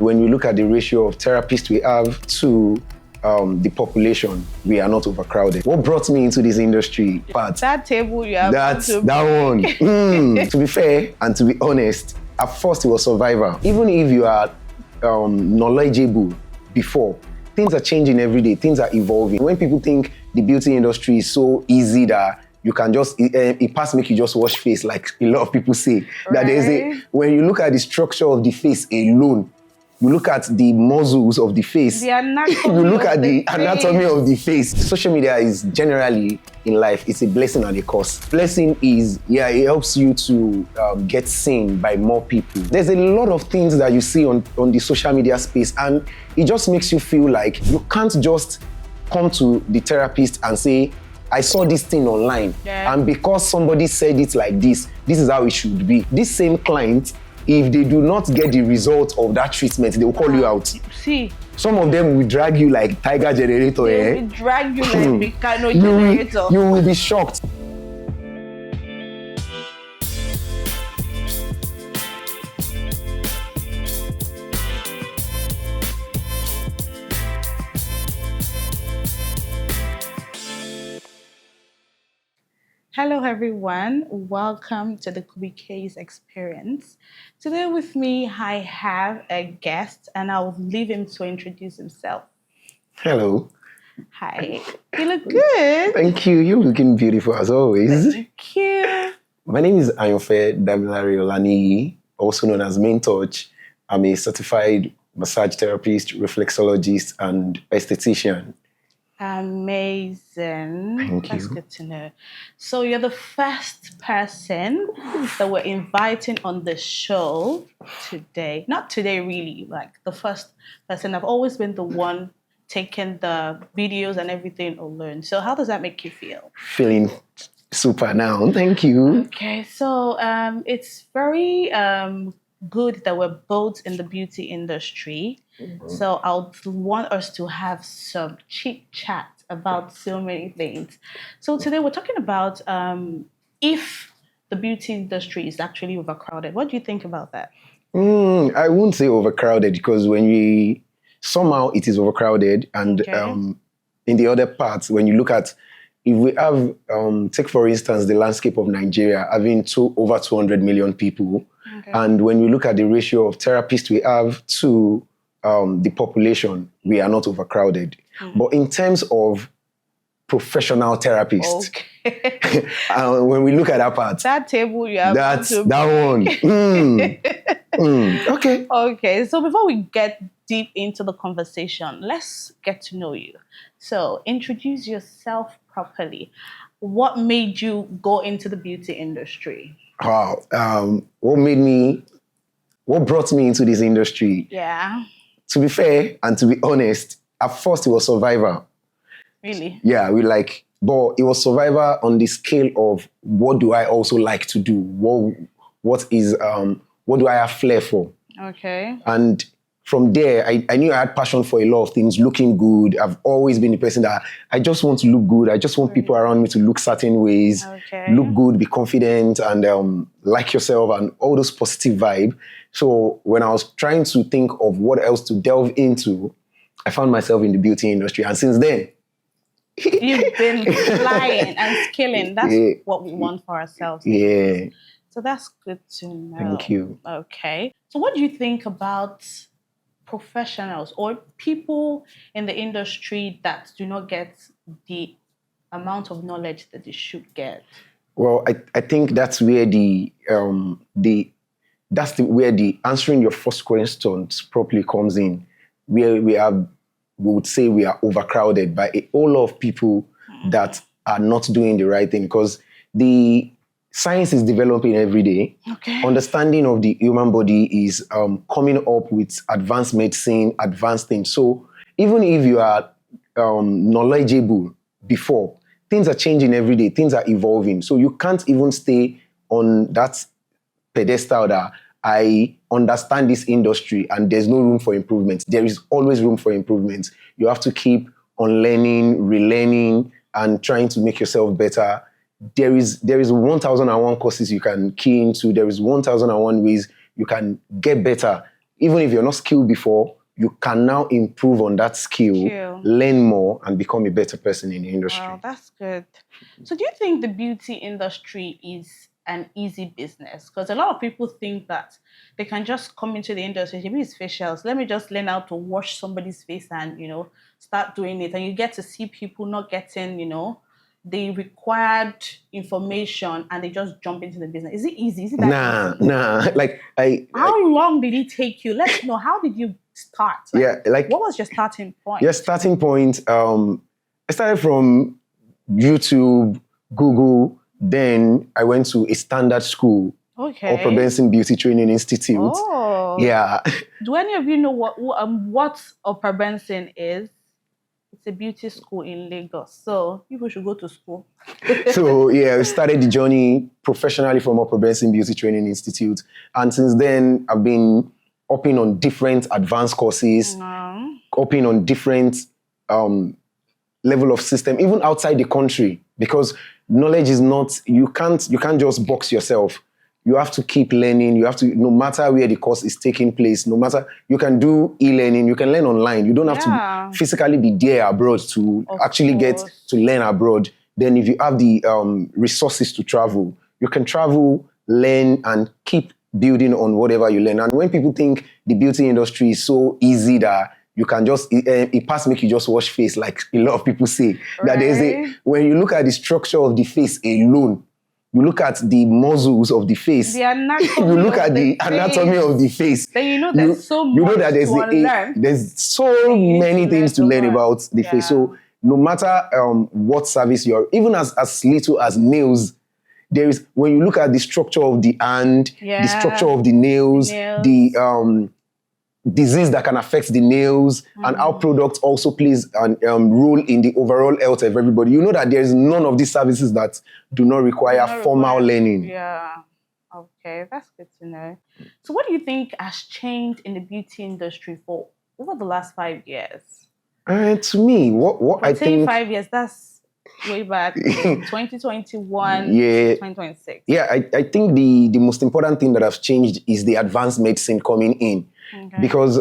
when you look at the ratio of therapists we have to the population, we are not overcrowded. What brought me into this industry? But that table you have that one. To be fair and to be honest, at first it was survival. Even if you are knowledgeable before, things are changing every day. Things are evolving. When people think the beauty industry is so easy that you can just, it pass make you just wash face, like a lot of people say. That there's when you look at the structure of the face alone, you look at the muscles of the face, the anatomy you look at the face. anatomy of the face. Social media is generally in life, it's a blessing and a curse. Blessing is, it helps you to get seen by more people. There's a lot of things that you see on the social media space, and it just makes you feel like you can't just come to the therapist and say, I saw this thing online, and because somebody said it like this is how it should be. This same client, if they do not get the result of that treatment, they will call you out. See, some of them will drag you like Tiger Generator. They will drag you like Mikano Generator. You will be shocked. Hello everyone, welcome to the CubbyCays experience. Today with me I have a guest and I'll leave him to introduce himself. Hello. Hi, you look good. Thank you, you're looking beautiful as always. Thank you. My name is Ayonfe Damilare Olaniyi, also known as Mentorship. I'm a certified massage therapist, reflexologist and esthetician. Amazing. Thank you. That's good to know. So you're the first person that we're inviting on the show today. Not today really, like the first person. I've always been the one taking the videos and everything alone. So how does that make you feel? Feeling super now. Thank you. Okay, so it's very good that we're both in the beauty industry. So I would want us to have some chit chat about so many things. So today we're talking about if the beauty industry is actually overcrowded. What do you think about that? I wouldn't say overcrowded, because somehow it is overcrowded, and in the other parts, when you look at, if we have, take for instance the landscape of Nigeria having over 200 million people, and when you look at the ratio of therapists we have to the population, we are not overcrowded. But in terms of professional therapists, when we look at that part, that table you have, that one. Okay. Okay, so before we get deep into the conversation, let's get to know you. So introduce yourself properly. What made you go into the beauty industry? Wow. What brought me into this industry? Yeah. To be fair and to be honest, at first it was survival. Really? Yeah, but it was survival on the scale of what do I also like to do? What do I have flair for? Okay. And from there, I knew I had passion for a lot of things, looking good. I've always been the person that I just want to look good. I just want people around me to look certain ways, look good, be confident, and like yourself, and all those positive vibe. So when I was trying to think of what else to delve into, I found myself in the beauty industry. And since then, you've been flying and skilling. That's what we want for ourselves. Yeah. So that's good to know. Thank you. Okay. So what do you think about professionals or people in the industry that do not get the amount of knowledge that they should get? Well, I think that's where where the answering your first questions properly comes in, where we would say we are overcrowded by a whole lot of people that are not doing the right thing, because the science is developing every day. Okay. Understanding of the human body is coming up with advanced medicine, advanced things. So even if you are knowledgeable before, things are changing every day. Things are evolving. So you can't even stay on that pedestal that I understand this industry and there's no room for improvement. There is always room for improvement. You have to keep on learning, relearning, and trying to make yourself better. There is 1001 courses you can key into. There is 1001 ways you can get better even if you're not skilled before, you can now improve on that skill, learn more, and become a better person in the industry. Wow, that's good. So do you think the beauty industry is an easy business? Because a lot of people think that they can just come into the industry, maybe it's facials, let me just learn how to wash somebody's face and, start doing it. And you get to see people not getting, the required information and they just jump into the business. Is it easy? Is it that easy? Nah. How long did it take you? Let's know. How did you start? What was your starting point? Your starting point, I started from YouTube, Google, then I went to a standard school. Okay. Upper Benson Beauty Training Institute. Oh. Yeah. Do any of you know what Upper Benson is? It's a beauty school in Lagos. So people should go to school. So we started the journey professionally from Upper Benson Beauty Training Institute. And since then, I've been upping on different advanced courses, upping on different level of system, even outside the country, because knowledge is not, you can't just box yourself. You have to keep learning. You have to, no matter where the course is taking place, no matter, you can do e-learning, you can learn online. You don't have to physically be there abroad to get to learn abroad. Then if you have the resources to travel, you can travel, learn, and keep building on whatever you learn. And when people think the beauty industry is so easy that you can just, it pass make you just wash face, like a lot of people say, that there's when you look at the structure of the face alone, you look at the muscles of the face. The anatomy. You look at the anatomy of the face. Then there's so much there's so many things to learn about the face. So no matter what service you're, even as little as nails, there is, when you look at the structure of the hand, the structure of the nails, the disease that can affect the nails, and how product also plays a role in the overall health of everybody. You know that there is none of these services that do not require formal learning. Yeah. Okay, that's good to know. So what do you think has changed in the beauty industry for over the last 5 years? To me, what I think... 5 years, that's way back, 2021 to 2026. Yeah, I think the most important thing that has changed is the advanced medicine coming in. Okay. Because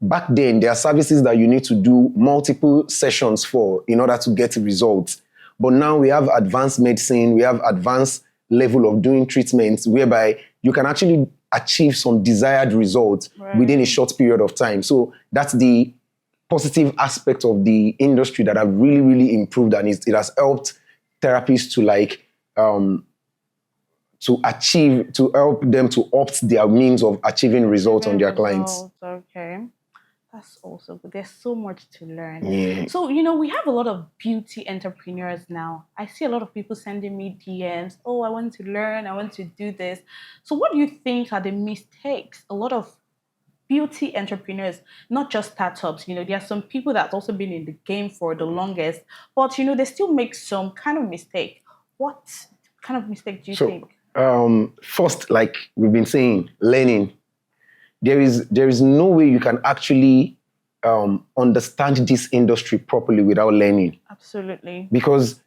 back then, there are services that you need to do multiple sessions for in order to get results. But now we have advanced medicine, we have advanced level of doing treatments whereby you can actually achieve some desired results within a short period of time. So that's the positive aspect of the industry that have really, really improved, and it has helped therapists to help them to opt their means of achieving results on their clients. Okay. That's also good. There's so much to learn. Yeah. So, we have a lot of beauty entrepreneurs now. I see a lot of people sending me DMs. Oh, I want to learn. I want to do this. So what do you think are the mistakes a lot of beauty entrepreneurs, not just startups, there are some people that's also been in the game for the longest, but, they still make some kind of mistake. What kind of mistake do you think? First, like we've been saying, learning. There is no way you can actually understand this industry properly without learning. Absolutely. Because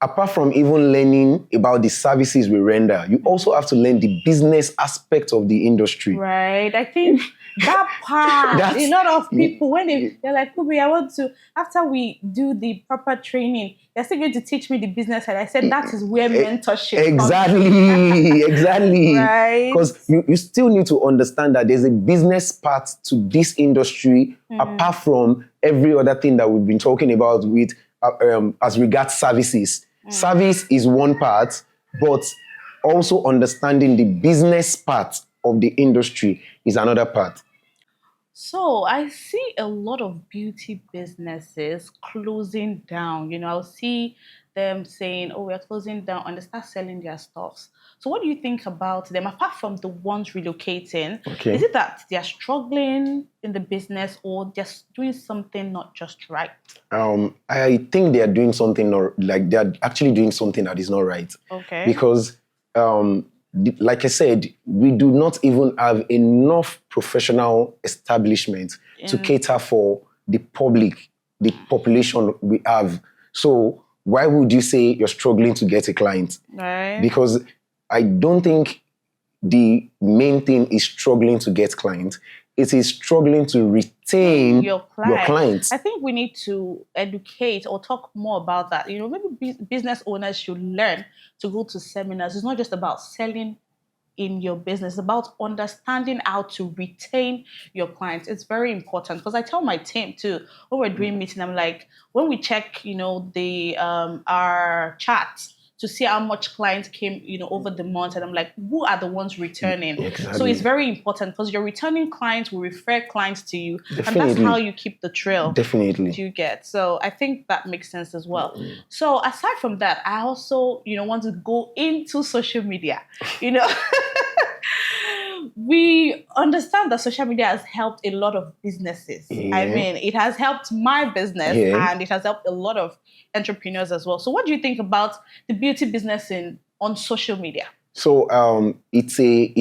apart from even learning about the services we render, you also have to learn the business aspect of the industry. Right. I think that part, a lot of people, when they're like, Kubby, I want to, after we do the proper training, they're still going to teach me the business side. I said, that is where mentorship comes from. Exactly. Right. Because you still need to understand that there's a business part to this industry, apart from every other thing that we've been talking about with as regards services. Service is one part, but also understanding the business part of the industry is another part. So I see a lot of beauty businesses closing down. I'll see them saying, oh, we're closing down, and they start selling their stuffs. So what do you think about them, apart from the ones relocating? Okay. Is it that they're struggling in the business, or they're doing something not just right? I think they are doing something, they're actually doing something that is not right. Okay. Because, like I said, we do not even have enough professional establishment to cater for the public, the population we have. So why would you say you're struggling to get a client? Right. Because I don't think the main thing is struggling to get clients. It is struggling to retain your clients. I think we need to educate or talk more about that. Maybe business owners should learn to go to seminars. It's not just about selling in your business, it's about understanding how to retain your clients. It's very important because I tell my team too, when we're doing meeting, I'm like, when we check, the our chats to see how much clients came, over the month. And I'm like, who are the ones returning? Exactly. So it's very important because your returning clients will refer clients to you. Definitely. And that's how you keep the trail. Definitely. You get. So I think that makes sense as well. So aside from that, I also, want to go into social media, We understand that social media has helped a lot of businesses. Yeah. I mean, it has helped my business and it has helped a lot of entrepreneurs as well. So what do you think about the beauty business on social media? So it's a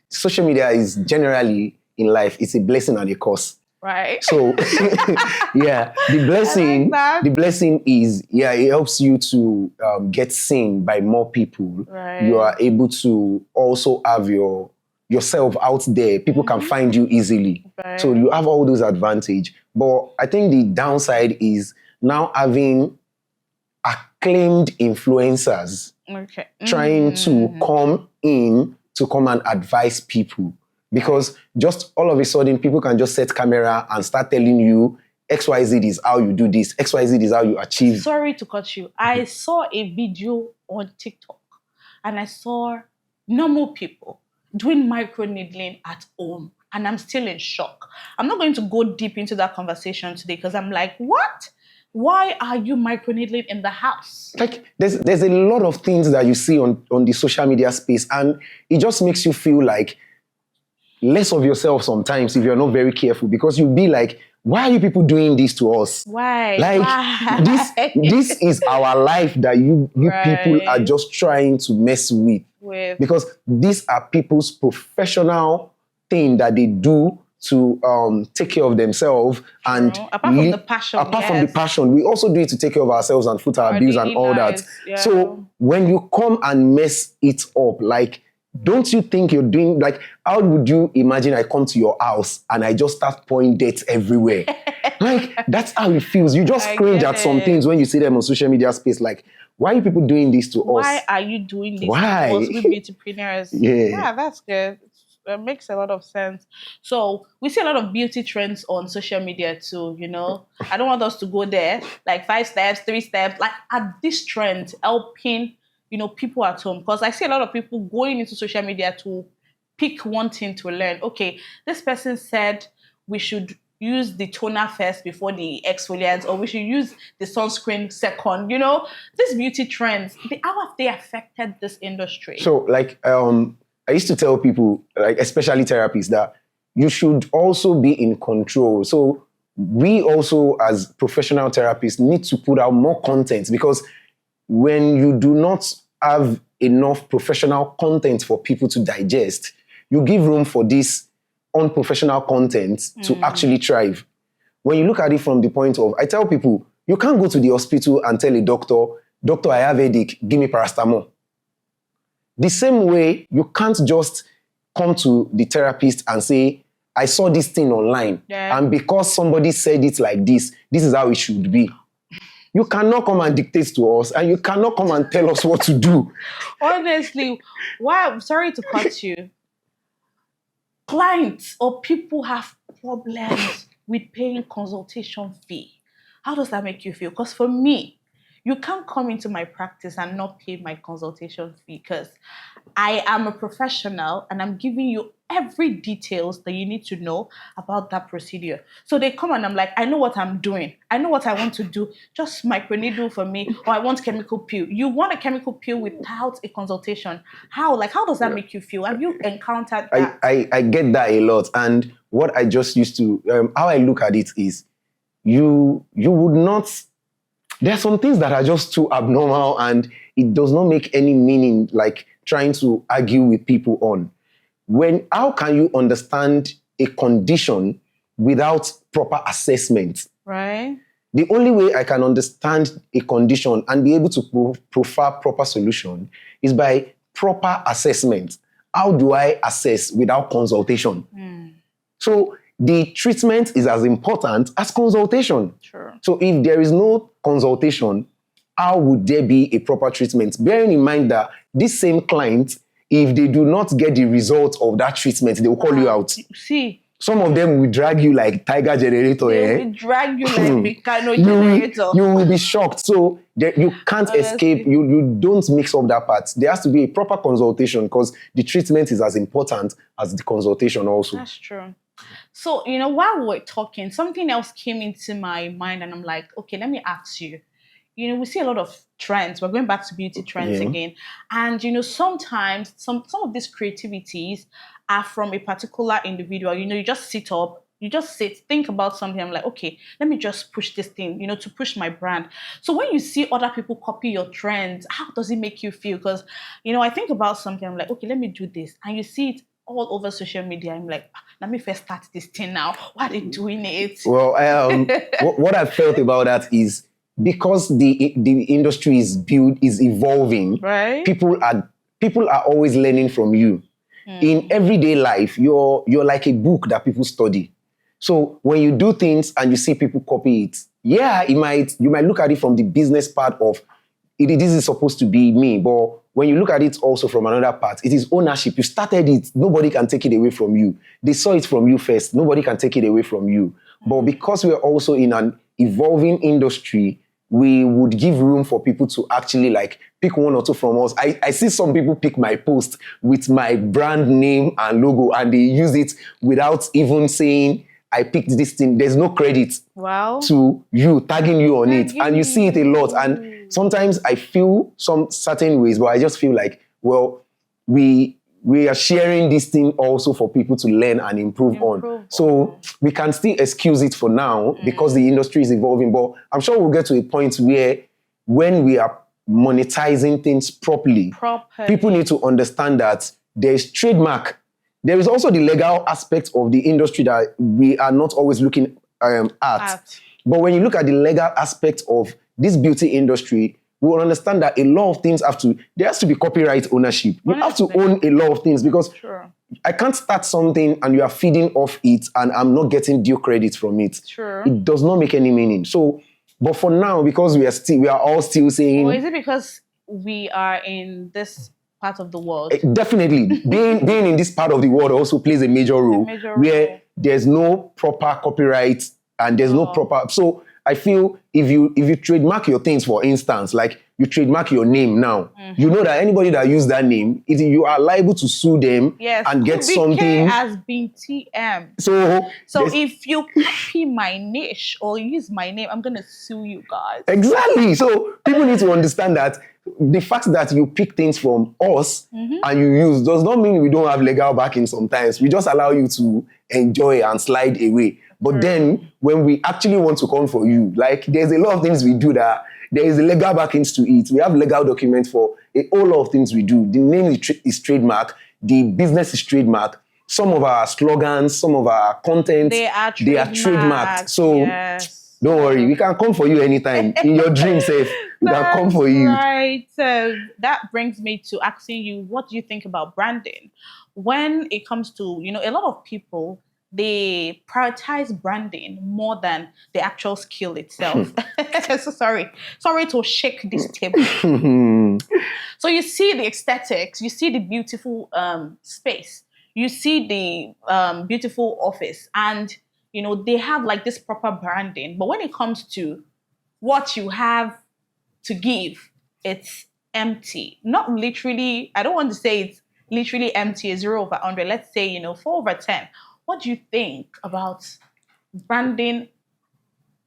social media is generally in life, it's a blessing and a curse. Right. So yeah, the blessing is, it helps you to get seen by more people. Right. You are able to also have yourself out there. People can find you easily. Right. So you have all those advantages. But I think the downside is now having acclaimed influencers trying to come and advise people. Because just all of a sudden, people can just set camera and start telling you XYZ is how you do this, XYZ is how you achieve. Sorry to cut you. I saw a video on TikTok and I saw normal people doing micro needling at home. And I'm still in shock. I'm not going to go deep into that conversation today because I'm like, what? Why are you micro needling in the house? Like, there's a lot of things that you see on the social media space, and it just makes you feel like less of yourself sometimes if you're not very careful, because you'll be like, why are you people doing this to us? Why? Like, Why? this is our life that you people are just trying to mess with. Because these are people's professional thing that they do to take care of themselves. And apart from the passion. From the passion, we also do it to take care of ourselves and foot our bills and all that. Yeah. So when you come and mess it up, like, don't you think you're doing, like, how would you imagine I come to your house and I just start pouring dates everywhere? Like, that's how it feels. You just cringe at some things when you see them on social media space. Like, why are you people doing this to us? Why are you doing this Why? to us, we beautypreneurs? Yeah, that's good. It makes a lot of sense. So we see a lot of beauty trends on social media too, I don't want us to go there, like 5 steps, 3 steps, like at this trend helping people at home, because I see a lot of people going into social media to pick one thing to learn. Okay, this person said we should use the toner first before the exfoliant, or we should use the sunscreen second. These beauty trends, how have they affected this industry? So, like, I used to tell people, like, especially therapists, that you should also be in control. So we also, as professional therapists, need to put out more content, because when you do not have enough professional content for people to digest, you give room for this unprofessional content to actually thrive. When you look at it from the point of, I tell people, you can't go to the hospital and tell a doctor, I have a headache, give me paracetamol. The same way, you can't just come to the therapist and say, I saw this thing online, and because somebody said it like this is how it should be. You cannot come and dictate to us, and you cannot come and tell us what to do. Honestly, I'm sorry to cut you. Clients or people have problems with paying consultation fee. How does that make you feel? Because for me, you can't come into my practice and not pay my consultation fee, because I am a professional and I'm giving you every details that you need to know about that procedure. So they come and I'm like, I know what I'm doing. I know what I want to do. Just microneedle for me, or I want chemical peel. You want a chemical peel without a consultation. How does that make you feel? Have you encountered that? I get that a lot. And what I just used to, how I look at it is, you would not, there are some things that are just too abnormal and it does not make any meaning, like trying to argue with people on. How can you understand a condition without proper assessment? Right. The only way I can understand a condition and be able to provide proper solution is by proper assessment. how do I assess without consultation? So the treatment is as important as consultation. Sure. So if there is no consultation, how would there be a proper treatment? Bearing in mind that this same client, if they do not get the result of that treatment, they will call you out. See, some of them will drag you like tiger generator. they will drag you like Meccano you generator. will be shocked. So you can't escape. You don't mix up that part. There has to be a proper consultation because the treatment is as important as the consultation also. That's true. So, while we're talking, something else came into my mind and I'm like, okay, let me ask you. We see a lot of trends. We're going back to beauty trends again. And, sometimes some of these creativities are from a particular individual. You just sit up, think about something. I'm like, okay, let me just push this thing, to push my brand. So when you see other people copy your trends, how does it make you feel? Because, I think about something, I'm like, okay, let me do this. And you see it all over social media. I'm like, let me first start this thing now. Why are they doing it? Well, what I felt about that is because the industry is evolving, right? People are always learning from you. In everyday life, you're like a book that people study. So when you do things and you see people copy it, you might look at it from the business part of it. This is supposed to be me, but when you look at it also from another part, it is ownership. You started it. Nobody can take it away from you. They saw it from you first. Nobody can take it away from you. But because we're also in an evolving industry, we would give room for people to actually like pick one or two from us. I see some people pick my post with my brand name and logo and they use it without even saying, I picked this thing. There's no credit to you, tagging you on it. And you see it a lot. And sometimes I feel some certain ways, but I just feel like, well, we are sharing this thing also for people to learn and improve on. So we can still excuse it for now because the industry is evolving. But I'm sure we'll get to a point where when we are monetizing things properly, people need to understand that there's trademark. There is also the legal aspect of the industry that we are not always looking at. But when you look at the legal aspect of this beauty industry, we will understand that a lot of things there has to be copyright ownership. You have to own a lot of things because I can't start something and you are feeding off it and I'm not getting due credit from it. It does not make any meaning. So, but for now, because we are all still saying... Or is it because we are in this part of the world? Definitely. being in this part of the world also plays a major role where there's no proper copyright and there's no proper... So I feel if you trademark your things, for instance, like you trademark your name now, you know that anybody that use that name, you are liable to sue them and get something. Has been TM. So if you copy my niche or use my name, I'm going to sue you guys. Exactly. So people need to understand that the fact that you pick things from us and you use does not mean we don't have legal backing sometimes. We just allow you to enjoy and slide away. But then when we actually want to come for you, like there's a lot of things we do that there is legal backings to it. We have legal documents for a whole lot of things we do. The name is trademark. The business is trademark. Some of our slogans, some of our content, they are trademarked. So don't worry, we can come for you anytime. In your dream, safe, we can come for you. Right. So that brings me to asking you, what do you think about branding? When it comes to, a lot of people, they prioritize branding more than the actual skill itself. Sorry to shake this table. So you see the aesthetics, you see the beautiful space, you see the beautiful office, and they have like this proper branding. But when it comes to what you have to give, it's empty. Not literally, I don't want to say it's literally empty, 0 over 100. Let's say, 4 over 10. What do you think about branding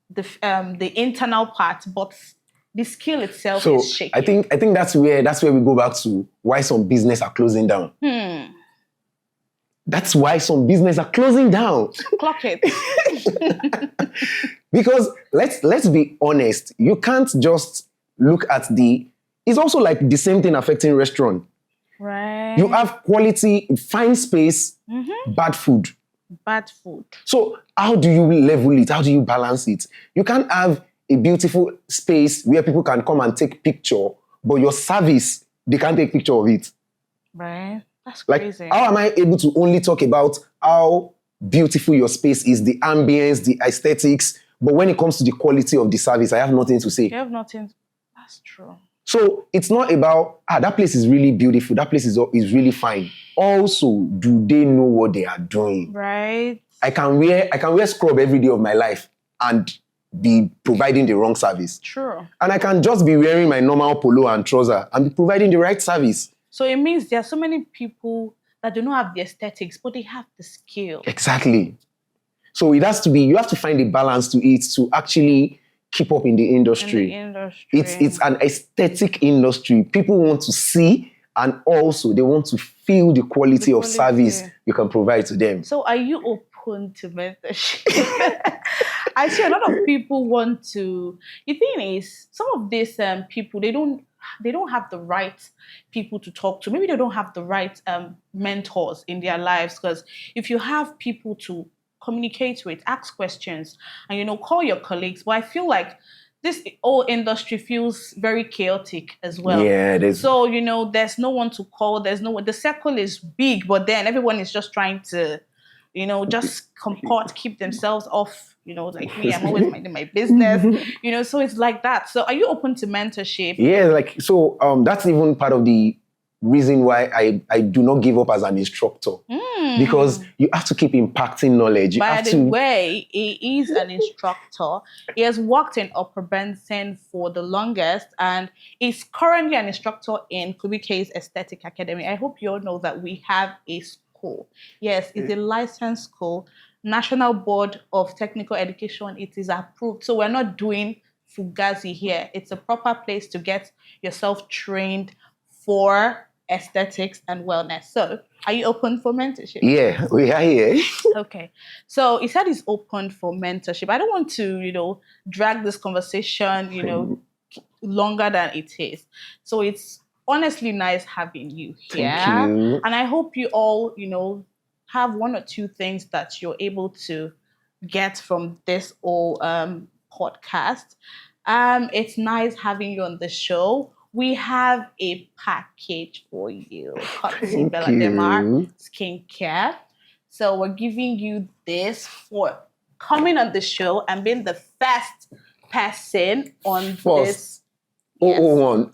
the internal part, but the skill itself is shaky? I think that's where we go back to why some business are closing down. That's why some business are closing down. Clock it. Because let's be honest, you can't just look at it's also like the same thing affecting restaurant. Right. You have quality, fine space, bad food. Bad food. So how do you level it? How do you balance it? You can't have a beautiful space where people can come and take picture, but your service, they can't take picture of it. Right. That's Like, crazy. how am I able to only talk about how beautiful your space is, the ambience, the aesthetics, but when it comes to the quality of the service, I have nothing to say. You have nothing. That's true. So it's not about, that place is really beautiful, that place is really fine. Also, do they know what they are doing? Right. I can wear scrub every day of my life and be providing the wrong service. True. And I can just be wearing my normal polo and trouser and be providing the right service. So it means there are so many people that do not have the aesthetics, but they have the skill. Exactly. So you have to find a balance to it to actually keep up in the industry. It's an aesthetic industry. People want to see, and also they want to feel the quality of service you can provide to them. So are you open to mentorship? I see a lot of people want to. The thing is, some of these people, they don't have the right people to talk to. Maybe they don't have the right mentors in their lives, because if you have people to communicate with, ask questions, and call your colleagues. But I feel like this whole industry feels very chaotic as well. Yeah, it is. So there's no one to call. The circle is big, but then everyone is just trying to, just keep themselves off. Like me, I'm always minding my business. So it's like that. So are you open to mentorship? Yeah, that's even part of the reason why I do not give up as an instructor. Because you have to keep impacting knowledge. By the way, he is an instructor. He has worked in Upper Benson for the longest, and is currently an instructor in CubbyCays Aesthetic Academy. I hope you all know that we have a school. Yes, it's a licensed school. National Board of Technical Education, it is approved. So we're not doing fugazi here. It's a proper place to get yourself trained for aesthetics and wellness. So are you open for mentorship? Yeah, we are here. Okay. So he said he's open for mentorship. I don't want to, drag this conversation, longer than it is. So it's honestly nice having you here. Thank you. And I hope you all, have one or two things that you're able to get from this whole podcast. It's nice having you on the show. We have a package for you. Courtesy Bella Demar Skincare. So we're giving you this for coming on the show and being the first person on this. Yes. 001.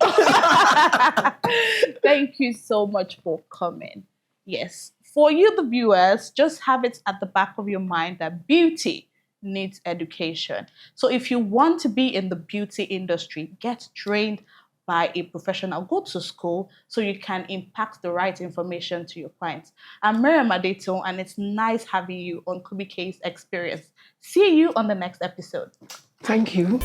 Thank you so much for coming. Yes. For you, the viewers, just have it at the back of your mind that beauty needs education. So if you want to be in the beauty industry, get trained by a professional. Go to school so you can impact the right information to your clients. I'm Miriam Adeto, and it's nice having you on CubbyCays Experience. See you on the next episode. Thank you.